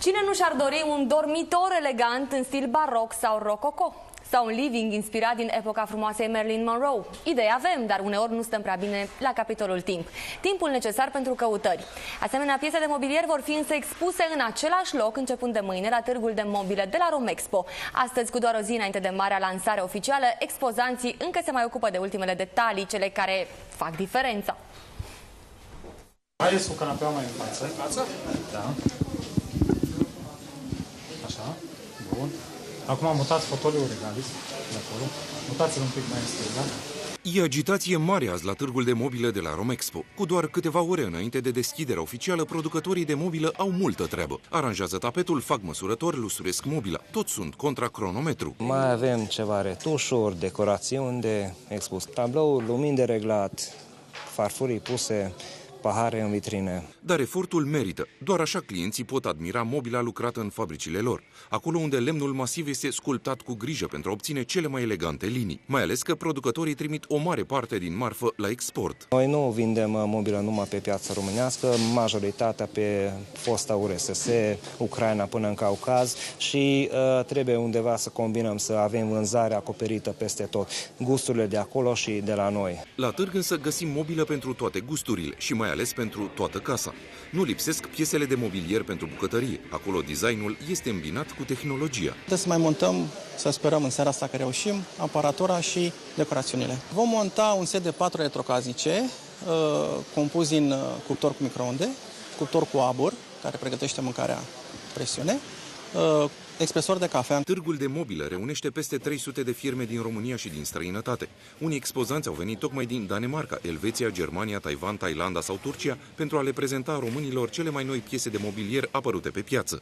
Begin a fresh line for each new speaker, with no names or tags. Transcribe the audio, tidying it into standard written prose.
Cine nu și-ar dori un dormitor elegant în stil baroc sau rococo? Sau un living inspirat din epoca frumoasei Marilyn Monroe? Idei avem, dar uneori nu stăm prea bine la capitolul timp. Timpul necesar pentru căutări. Asemenea, piese de mobilier vor fi însă expuse în același loc începând de mâine la târgul de mobile de la Romexpo. Astăzi, cu doar o zi înainte de marea lansare oficială, expozanții încă se mai ocupă de ultimele detalii, cele care fac diferența.
Haideți cu canapeaua mai în față. Da. Așa. Bun. Acum mutați fotoliul regalist de acolo. Mutați-l un pic mai în stânga.
E agitație mare azi la târgul de mobilă de la Romexpo. Cu doar câteva ore înainte de deschiderea oficială, producătorii de mobilă au multă treabă. Aranjează tapetul, fac măsurători, lustresc mobila. Toți sunt contra cronometru.
Mai avem ceva retușuri, decorațiuni de expus, tablou, lumini de reglat, farfurii puse, pahare în vitrine.
Dar efortul merită. Doar așa clienții pot admira mobila lucrată în fabricile lor, acolo unde lemnul masiv este sculptat cu grijă pentru a obține cele mai elegante linii. Mai ales că producătorii trimit o mare parte din marfă la export.
Noi nu vindem mobilă numai pe piața românească, majoritatea pe fosta URSS, Ucraina până în Caucaz și trebuie undeva să combinăm, să avem vânzare acoperită peste tot, gusturile de acolo și de la noi.
La târg însă găsim mobilă pentru toate gusturile și mai ales pentru toată casa. Nu lipsesc piesele de mobilier pentru bucătărie. Acolo designul este îmbinat cu tehnologia.
Trebuie să mai montăm, să sperăm în seara asta că reușim, aparatura și decorațiunile. Vom monta un set de 4 electrocasnice, compus din cuptor cu microunde, cuptor cu abur, care pregătește mâncarea presiune, expresor de cafea.
Târgul de mobilă reunește peste 300 de firme din România și din străinătate. Unii expozanți au venit tocmai din Danemarca, Elveția, Germania, Taiwan, Thailanda sau Turcia pentru a le prezenta românilor cele mai noi piese de mobilier apărute pe piață.